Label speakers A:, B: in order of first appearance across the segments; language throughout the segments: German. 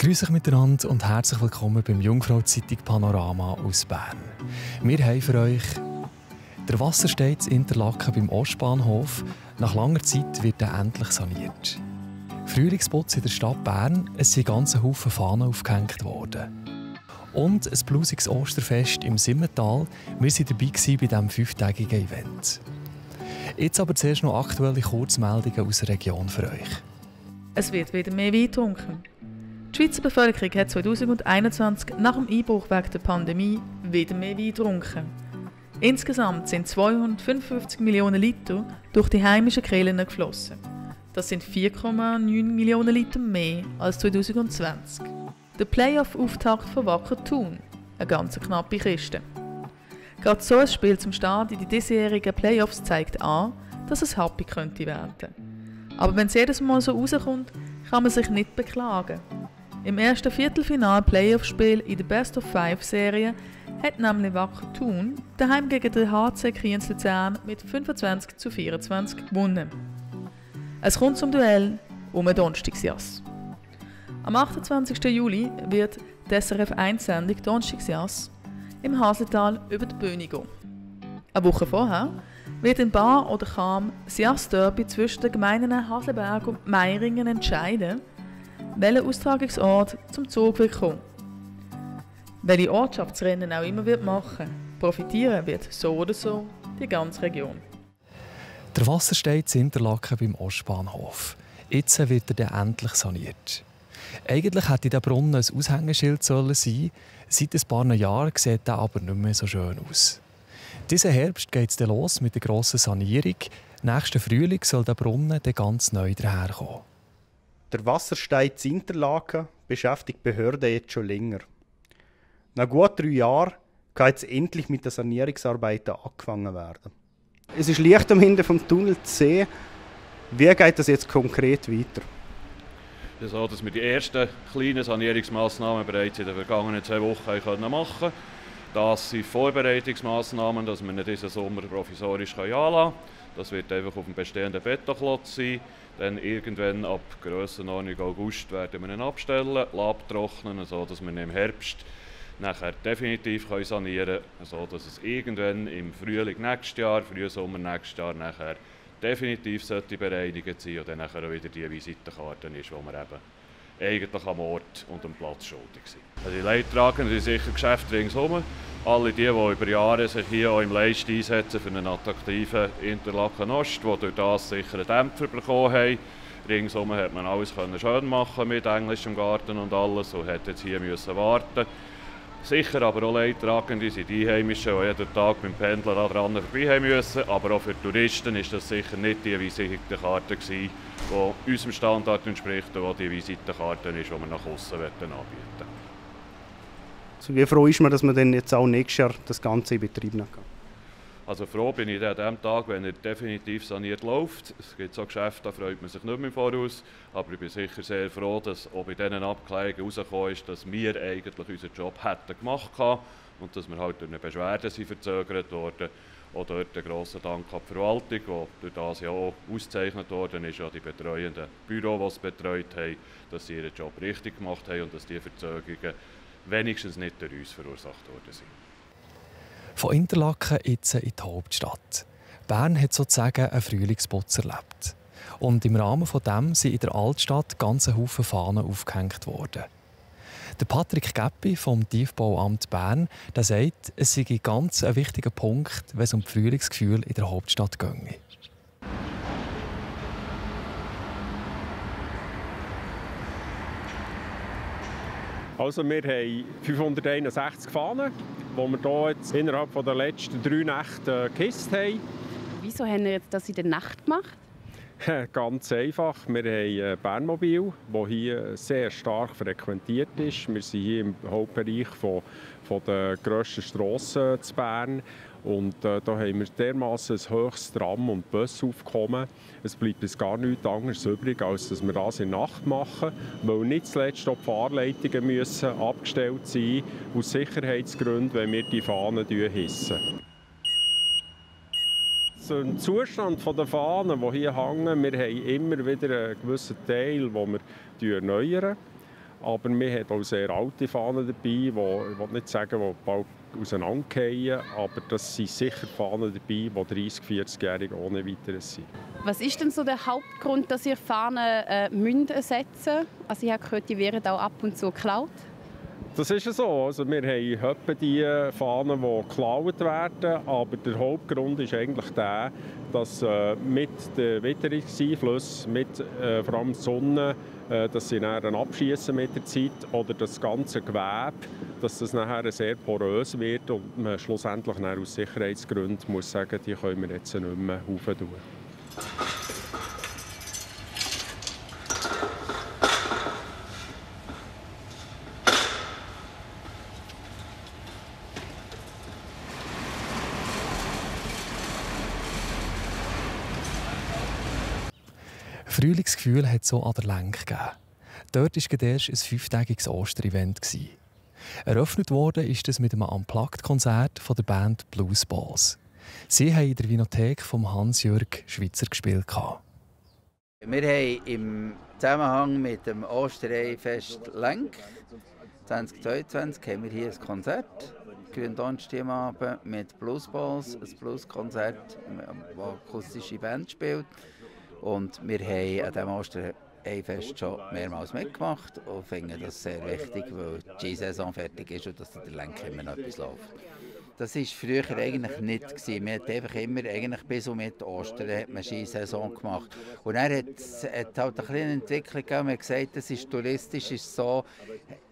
A: Grüß euch miteinander und herzlich willkommen beim Jungfrau-Zeitung Panorama aus Bern. Wir haben für euch der Wassersteig in Interlaken beim Ostbahnhof. Nach langer Zeit wird er endlich saniert. Frühlingsputz in der Stadt Bern, es sind ganze Haufen Fahnen aufgehängt worden. Und ein blusiges Osterfest im Simmental. Wir waren dabei bei diesem 5-tägigen Event. Jetzt aber zuerst noch aktuelle Kurzmeldungen aus der Region für euch.
B: Es wird wieder mehr Wein getrunken. Die Schweizer Bevölkerung hat 2021 nach dem Einbruch wegen der Pandemie wieder mehr Wein getrunken. Insgesamt sind 255 Millionen Liter durch die heimischen Quellen geflossen. Das sind 4,9 Millionen Liter mehr als 2020. Der Playoff-Auftakt von Wacker Thun, eine ganz knappe Kiste. Gerade so ein Spiel zum Start in die diesjährigen Playoffs zeigt an, dass es happy könnte werden. Aber wenn es jedes Mal so rauskommt, kann man sich nicht beklagen. Im ersten Viertelfinal-Playoff-Spiel in der Best-of-5-Serie hat nämlich Wacker Thun daheim gegen den HC Kriens Luzern mit 25:24 gewonnen. Es kommt zum Duell um ein Donnerstagsjass. Am 28. Juli wird die SRF 1-Sendung Donnerstagsjass im Haseltal über die Bühne gehen. Eine Woche vorher wird in Bar oder Cham das Jass-Derby zwischen den Gemeinden Hasleberg und Meiringen entscheiden, welcher Austragungsort zum Zug wird kommen. Welche Ortschaftsrennen auch immer wird machen, profitieren wird so oder so die ganze Region.
A: Der Wassersteig in Interlaken beim Ostbahnhof. Jetzt wird er dann endlich saniert. Eigentlich hätte der Brunnen ein Aushängeschild sein sollen. Seit ein paar Jahren sieht er aber nicht mehr so schön aus. Diesen Herbst geht es los mit der grossen Sanierung. Nächsten Frühling soll der Brunnen dann ganz neu daherkommen.
C: Der Wassersteig in Interlaken beschäftigt die Behörden jetzt schon länger. Nach gut 3 Jahren kann jetzt endlich mit den Sanierungsarbeiten angefangen werden. Es ist Licht am Ende vom Tunnel zu sehen. Wie geht das jetzt konkret weiter?
D: Es ist so, dass wir die ersten kleinen Sanierungsmaßnahmen bereits in den vergangenen 2 Wochen machen konnten. Das sind Vorbereitungsmaßnahmen, dass wir ihn diesen Sommer provisorisch anlassen können. Das wird einfach auf dem bestehenden Betonklotz sein. Dann irgendwann ab Grössenordnung August werden wir ihn abstellen, abtrocknen, sodass wir ihn im Herbst nachher definitiv sanieren können, sodass es irgendwann im Frühling nächstes Jahr, Frühsommer nächstes Jahr nachher definitiv bereinigt sein und dann nachher auch wieder die Visitenkarte ist, die wir eben eigentlich am Ort und am Platz schuldig sind. Also die Leidtragenden sind sicher Geschäfte ringsherum. Alle die über Jahre sich hier auch im Leist einsetzen für einen attraktiven Interlaken Ost, die durch das sicher einen Dämpfer bekommen haben. Ringsherum hat man alles schön machen mit englischem Garten und alles und hat jetzt hier müssen warten. Sicher aber auch Leidtragende sind die Einheimischen, die jeden Tag mit dem Pendler dran vorbei haben müssen. Aber auch für Touristen war das sicher nicht die Visitenkarte, die unserem Standard entspricht und die Visitenkarte ist, die wir nach außen anbieten wollen.
C: Also wie froh ist man, dass man dann jetzt auch nächstes Jahr das Ganze in Betrieb nehmen kann?
D: Also froh bin ich an dem Tag, wenn er definitiv saniert läuft. Es gibt so Geschäfte, da freut man sich nicht mehr im Voraus. Aber ich bin sicher sehr froh, dass auch bei diesen Abklärungen herausgekommen ist, dass wir eigentlich unseren Job hätten gemacht haben und dass wir halt durch eine Beschwerde sind verzögert wurden. Auch dort einen grossen Dank an die Verwaltung, die durch das ja auch ausgezeichnet worden ist, an die betreuenden Büros, die es betreut haben, dass sie ihren Job richtig gemacht haben und dass die Verzögerungen wenigstens nicht durch uns verursacht worden sind.
A: Von Interlaken jetzt in die Hauptstadt. Bern hat sozusagen einen Frühlingsputz erlebt. Und im Rahmen von dem sind in der Altstadt ganze Haufen Fahnen aufgehängt worden. Der Patrick Geppi vom Tiefbauamt Bern der sagt, es sei ganz ein wichtiger Punkt, wenn es um das Frühlingsgefühl in der Hauptstadt ginge.
E: Also wir haben 561 Fahnen, die wir hier jetzt innerhalb der letzten 3 Nächte gehisst haben.
F: Wieso haben wir das in der Nacht gemacht?
E: Ganz einfach. Wir haben Bernmobil, das hier sehr stark frequentiert ist. Wir sind hier im Hauptbereich von der grössten Strassen zu Bern. Und da haben wir dermassen ein hohes Tram- und Busaufkommen. Es bleibt uns gar nichts anderes übrig, als dass wir das in der Nacht machen, weil nicht zuletzt auch die Fahrleitungen müssen abgestellt sein aus Sicherheitsgründen, wenn wir die Fahnen hissen. Zum Zustand der Fahnen, die hier hängen, wir haben immer wieder einen gewissen Teil, den wir erneuern. Aber wir haben auch sehr alte Fahnen dabei, die, ich will nicht sagen, die bald auseinanderfallen, aber das sind sicher Fahnen dabei, die 30-, 40-Jährige ohne weiteres sind.
F: Was ist denn so der Hauptgrund, dass ihr Fahnen ersetzen müsst? Also ich habe gehört, die werden auch ab und zu geklaut.
E: Das ist so. Also wir haben etwa die Fahnen, die geklaut werden, aber der Hauptgrund ist eigentlich der, dass mit den Witterungseinflüssen, mit vor allem der Sonne, dass sie dann abschießen mit der Zeit oder das ganze Gewebe, dass das nachher sehr porös wird und man schlussendlich aus Sicherheitsgründen muss sagen, die können wir jetzt nicht mehr aufentun.
A: Frühlingsgefühl hat so an der Lenk gegeben. Dort war erst ein 5-tägiges Osterevent. Eröffnet wurde ist es mit einem Unplugged-Konzert von der Band Blues Balls. Sie haben in der Winothek von Hans-Jürg Schweitzer gespielt.
G: Wir haben im Zusammenhang mit dem Osterei-Fest Lenk 2022 haben wir hier ein Konzert. Gründonnerstagabend mit Blues Balls, ein Blueskonzert, wo eine akustische Band spielt. Und wir haben an diesem Osterei-Fest schon mehrmals mitgemacht und finden das sehr wichtig, weil die Skisaison fertig ist und dass in der Lenk immer noch etwas läuft. Das war früher eigentlich nicht. Man hat einfach immer, bis um mit Ostern hat man Skisaison gemacht. Und dann hat es halt eine kleine Entwicklung gegeben. Man hat gesagt, das ist touristisch, ist so.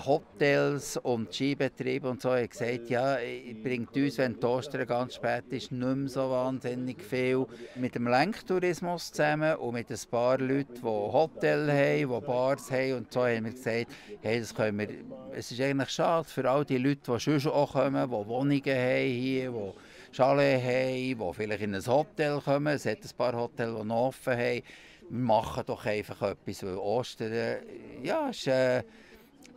G: Hotels und Skibetriebe und so haben gesagt, ja, bringt uns, wenn die Ostern ganz spät ist, nicht mehr so wahnsinnig viel. Mit dem Lenktourismus zusammen und mit ein paar Leuten, die Hotels haben, die Bars haben und so, haben wir gesagt, hey, das können wir. Es ist eigentlich schade für all die Leute, die schon auch kommen, die Wohnungen haben hier, die Chalet haben, die vielleicht in ein Hotel kommen. Es hat ein paar Hotels, die noch offen haben. Wir machen doch einfach etwas, weil Ostern, ja, ist,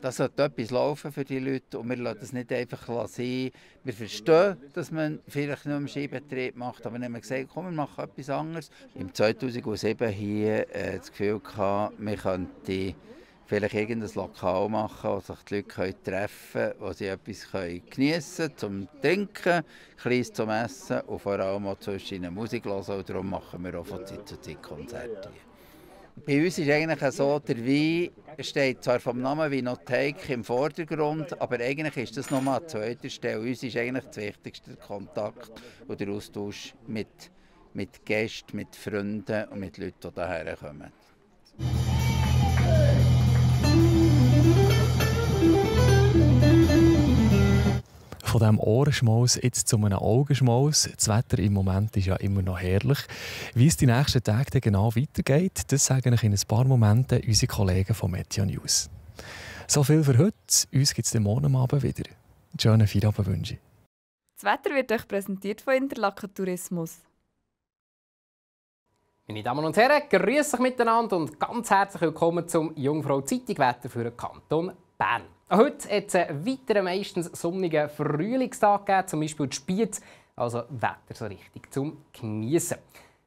G: das sollte etwas laufen für die Leute und wir lassen das nicht einfach sein. Wir verstehen, dass man vielleicht nur einen Skibetrieb macht, aber dann haben wir gesagt, komm, wir machen etwas anderes. Im 2007 hier das Gefühl gehabt, wir könnten vielleicht irgendein Lokal machen, wo sich die Leute treffen können, wo sie etwas geniessen können, zum Trinken, Kleines zum Essen und vor allem auch zwischen Musik hören. Und darum machen wir auch von Zeit zu Zeit Konzerte hier. Bei uns ist eigentlich so, der Wein steht zwar vom Namen Winothek im Vordergrund, aber eigentlich ist das nochmal an zweiter Stelle. Uns ist eigentlich das Wichtigste der Kontakt und der Austausch mit Gästen, mit Freunden und mit Leuten, die hierher kommen.
A: Von diesem Ohrenschmaus jetzt zu einem Augenschmaus. Das Wetter im Moment ist ja immer noch herrlich. Wie es die nächsten Tage dann genau weitergeht, das sagen euch in ein paar Momenten unsere Kollegen von Meteo News. So viel für heute. Uns gibt es morgen Abend wieder. Einen schönen Feierabend wünsche ich.
H: Das Wetter wird euch präsentiert von Interlaken Tourismus.
I: Meine Damen und Herren, grüß euch miteinander und ganz herzlich willkommen zum Jungfrau Zeitung Wetter für den Kanton Bern. Heute hat es einen weiteren, meistens sonnigen Frühlingstag gegeben, zum Beispiel die Spiez, also Wetter so richtig zum Geniessen.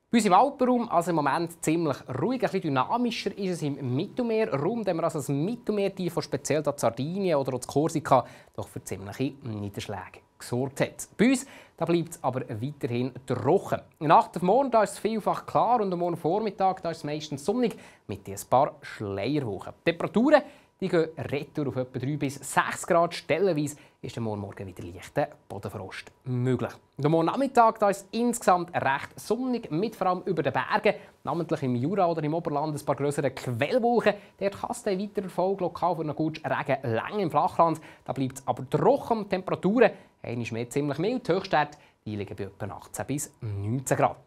I: Bei uns im Alpenraum also im Moment ziemlich ruhig, ein bisschen dynamischer ist es im Mittelmeerraum, da wir also das Mittelmeertief, das speziell da Sardinien oder auch Korsika doch für ziemliche Niederschläge gesorgt hat. Bei uns bleibt es aber weiterhin trocken. Nacht auf morgen ist es vielfach klar und am Morgen Vormittag ist es meistens sonnig mit ein paar Schleierwochen. Die Temperaturen gehen retour auf etwa 3 bis 6 Grad. Stellenweise ist am Morgen wieder leichter Bodenfrost möglich. Am Morgen Nachmittag ist es insgesamt recht sonnig, mit vor allem über den Bergen, namentlich im Jura oder im Oberland ein paar grössere Quellwolken. Dort kann es dann weiter Erfolg lokal für einen guten Regen länger im Flachland. Da bleibt es aber trocken. Temperaturen einmal mehr ziemlich mild. Die Höchstwerte liegen bei etwa 18 bis 19 Grad.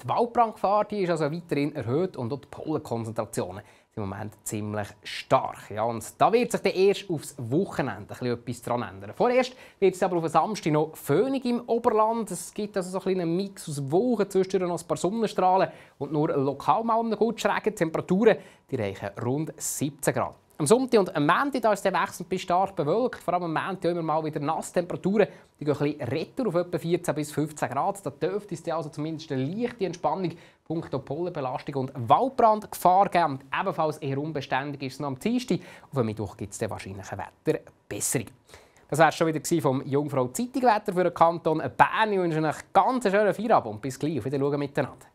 I: Die Waldbrandgefahr ist also weiterhin erhöht und auch die Pollenkonzentrationen sind im Moment ziemlich stark. Ja, und da wird sich dann erst aufs Wochenende etwas daran ändern. Vorerst wird es aber auf den Samstag noch föhnig im Oberland. Es gibt also so einen kleinen Mix aus Wolken, zwischendurch noch ein paar Sonnenstrahlen und nur lokal mal einen guten Regen. Die Temperaturen die reichen rund 17 Grad. Am Sonntag und am Montag da ist der wechselnd bis stark bewölkt. Vor allem am Montag immer mal wieder Nasstemperaturen. Die gehen ein bisschen retour auf etwa 14 bis 15 Grad. Da dürfte es also zumindest eine leichte Entspannung punkto Pollenbelastung und Waldbrandgefahr geben. Und ebenfalls eher unbeständig ist es noch am Dienstag. Auf dem Mittwoch gibt es dann wahrscheinlich eine Wetterbesserung. Das war es schon wieder vom Jungfrau Zeitung Wetter für den Kanton Bern. Ich wünsche euch einen ganz schönen Feierabend und bis gleich. Auf Wiedersehen miteinander.